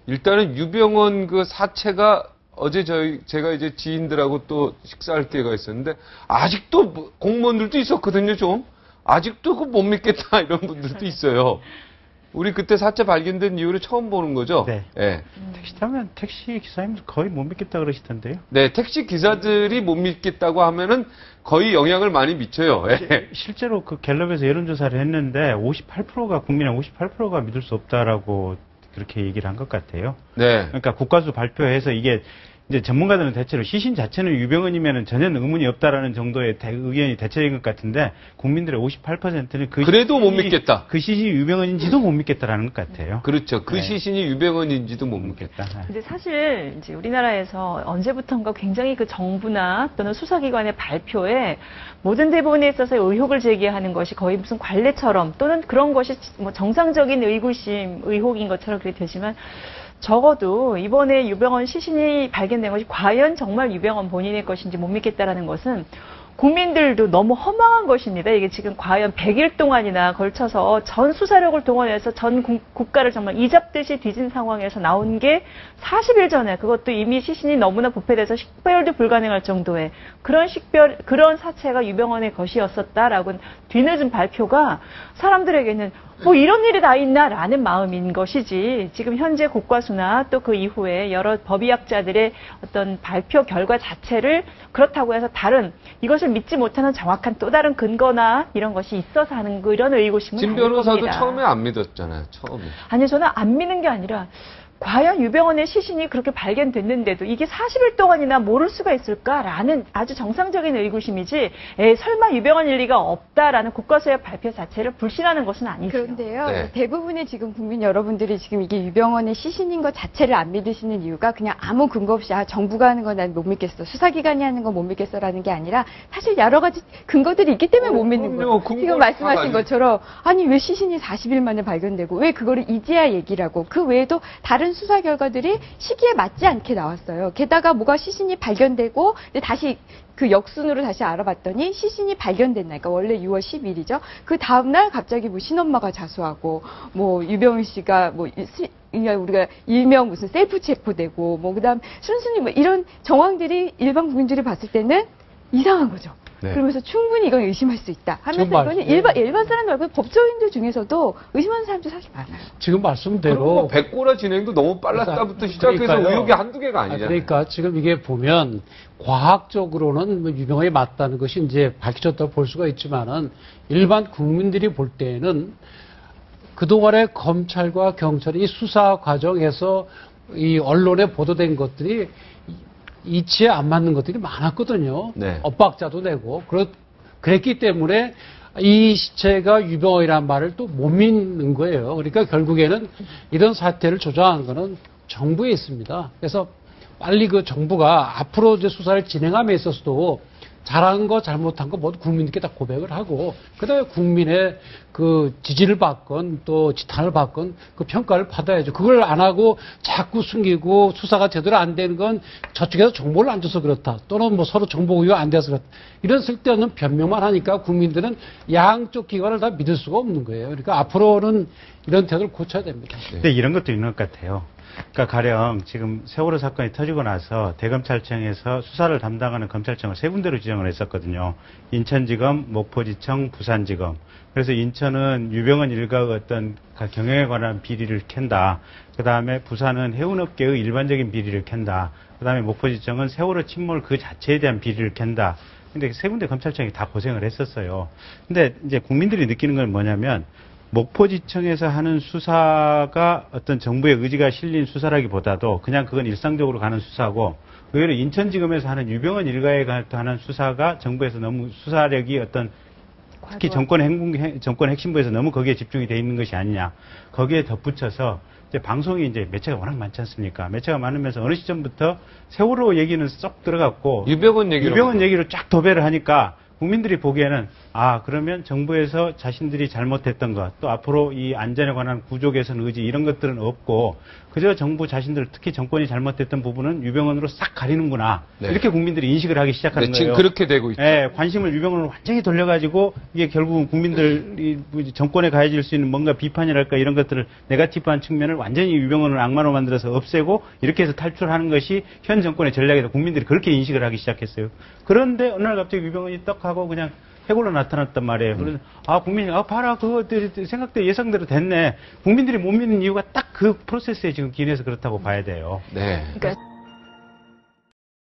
일단은 유병헌 그 사체가 어제 제가 이제 지인들하고 또 식사할 때가 있었는데 아직도 공무원들도 있었거든요, 좀. 아직도 그 못 믿겠다 이런 분들도 있어요. 우리 그때 사체 발견된 이후로 처음 보는 거죠? 네. 네. 택시 타면 택시 기사님 거의 못 믿겠다 그러시던데요? 네, 택시 기사들이 못 믿겠다고 하면은 거의 영향을 많이 미쳐요. 네. 실제로 그 갤럽에서 여론조사를 했는데 58%가 국민의 58%가 믿을 수 없다라고 그렇게 얘기를 한 것 같아요. 네. 그러니까 국가수 발표해서 이게 이제 전문가들은 대체로 시신 자체는 유병헌이면 전혀 의문이 없다라는 정도의 의견이 대체인 것 같은데 국민들의 58%는 그래도 못 믿겠다. 그 시신이 유병헌인지도 못 믿겠다라는 것 같아요. 그렇죠. 그 시신이 유병헌인지도 못 믿겠다. 근데 사실 이제 우리나라에서 언제부턴가 굉장히 그 정부나 또는 수사기관의 발표에 모든 대부분에 있어서 의혹을 제기하는 것이 거의 무슨 관례처럼 또는 그런 것이 뭐 정상적인 의구심, 의혹인 것처럼 그렇게 되지만 적어도 이번에 유병헌 시신이 발견된 것이 과연 정말 유병헌 본인의 것인지 못 믿겠다라는 것은 국민들도 너무 허망한 것입니다. 이게 지금 과연 100일 동안이나 걸쳐서 전 수사력을 동원해서 전 국가를 정말 이잡듯이 뒤진 상황에서 나온 게 40일 전에 그것도 이미 시신이 너무나 부패돼서 식별도 불가능할 정도의 그런 사체가 유병헌의 것이었었다라고 뒤늦은 발표가 사람들에게는 뭐 이런 일이 다 있나라는 마음인 것이지 지금 현재 국과수나 또 그 이후에 여러 법의학자들의 어떤 발표 결과 자체를 그렇다고 해서 다른 이것을 믿지 못하는 정확한 또 다른 근거나 이런 것이 있어서 하는 이런 의구심은 진 변호사도 처음에 안 믿었잖아요. 처음에. 아니 저는 안 믿는 게 아니라 과연 유병헌의 시신이 그렇게 발견됐는데도 이게 40일 동안이나 모를 수가 있을까라는 아주 정상적인 의구심이지 설마 유병헌일 리가 없다라는 국가수의 발표 자체를 불신하는 것은 아니죠. 그런데요. 네. 대부분의 지금 국민 여러분들이 지금 이게 유병헌의 시신인 것 자체를 안 믿으시는 이유가 그냥 아무 근거 없이 정부가 하는 건 난 못 믿겠어. 수사기관이 하는 건 못 믿겠어라는 게 아니라 사실 여러 가지 근거들이 있기 때문에 못 믿는 거예요. 지금 말씀하신 것처럼 아니 왜 시신이 40일 만에 발견되고 왜 그거를 이제야 얘기를 하고 그 외에도 다른 수사 결과들이 시기에 맞지 않게 나왔어요. 게다가 뭐가 시신이 발견되고 다시 그 역순으로 다시 알아봤더니 시신이 발견된 날, 그러니까 원래 6월 10일이죠. 그 다음날 갑자기 뭐 신엄마가 자수하고 뭐 유병헌 씨가 뭐 우리가 일명 무슨 셀프 체포되고 뭐 그다음 순순히 뭐 이런 정황들이 일반 국민들이 봤을 때는 이상한 거죠. 네. 그러면서 충분히 이건 의심할 수 있다 하면서 이거는 일반 사람 말고 법조인들 중에서도 의심하는 사람들이 사실 많아요. 지금 말씀대로 백고라 진행도 너무 빨랐다부터 시작해서 그러니까요. 의혹이 한두 개가 아니잖아요. 그러니까 지금 이게 보면 과학적으로는 뭐 유병헌이 맞다는 것이 이제 밝혀졌다고 볼 수가 있지만은 일반 국민들이 볼 때에는 그동안의 검찰과 경찰이 이 수사 과정에서 이 언론에 보도된 것들이 이치에 안 맞는 것들이 많았거든요. 네. 엇박자도 내고 그랬기 때문에 이 시체가 유병헌이라는 말을 또 못 믿는 거예요. 그러니까 결국에는 이런 사태를 조장한 거는 정부에 있습니다. 그래서 빨리 그 정부가 앞으로 이제 수사를 진행함에 있어서도 잘한 거 잘못한 거 모두 국민들께 다 고백을 하고 그다음에 국민의 그 지지를 받건 또 지탄을 받건 그 평가를 받아야죠. 그걸 안 하고 자꾸 숨기고 수사가 제대로 안 되는 건 저쪽에서 정보를 안 줘서 그렇다. 또는 뭐 서로 정보 공유가 안 돼서 그렇다. 이런 쓸데없는 변명만 하니까 국민들은 양쪽 기관을 다 믿을 수가 없는 거예요. 그러니까 앞으로는 이런 태도를 고쳐야 됩니다. 근데 이런 것도 있는 것 같아요. 그러니까 가령 지금 세월호 사건이 터지고 나서 대검찰청에서 수사를 담당하는 검찰청을 세 군데로 지정을 했었거든요. 인천지검, 목포지청, 부산지검. 그래서 인천은 유병헌 일가의 어떤 경영에 관한 비리를 캔다. 그 다음에 부산은 해운업계의 일반적인 비리를 캔다. 그 다음에 목포지청은 세월호 침몰 그 자체에 대한 비리를 캔다. 근데 세 군데 검찰청이 다 고생을 했었어요. 근데 이제 국민들이 느끼는 건 뭐냐면 목포지청에서 하는 수사가 어떤 정부의 의지가 실린 수사라기보다도 그냥 그건 일상적으로 가는 수사고 의외로 인천지검에서 하는 유병헌 일가에 관한 수사가 정부에서 너무 수사력이 어떤 특히 정권 핵심부에서 너무 거기에 집중이 돼 있는 것이 아니냐. 거기에 덧붙여서 이제 방송이 이제 매체가 워낙 많지 않습니까? 매체가 많으면서 어느 시점부터 세월호 얘기는 쏙 들어갔고 유병헌 얘기로 쫙 도배를 하니까 국민들이 보기에는 아, 그러면 정부에서 자신들이 잘못했던 것, 또 앞으로 이 안전에 관한 구조 개선 의지 이런 것들은 없고 그저 정부 자신들, 특히 정권이 잘못했던 부분은 유병헌으로 싹 가리는구나. 네. 이렇게 국민들이 인식을 하기 시작하는 네, 거예요. 지금 그렇게 되고 있죠. 예, 관심을 유병헌으로 완전히 돌려가지고 이게 결국은 국민들이 정권에 가해질 수 있는 뭔가 비판이랄까 이런 것들을 네거티브한 측면을 완전히 유병헌을 악마로 만들어서 없애고 이렇게 해서 탈출하는 것이 현 정권의 전략이다. 국민들이 그렇게 인식을 하기 시작했어요. 그런데 어느 날 갑자기 유병헌이 떡 하고 그냥 해골로 나타났단 말이에요. 그래서 국민이 봐라 그거 생각대로 예상대로 됐네. 국민들이 못 믿는 이유가 딱 그 프로세스에 지금 기인해서 그렇다고 봐야 돼요. 네. 그러니까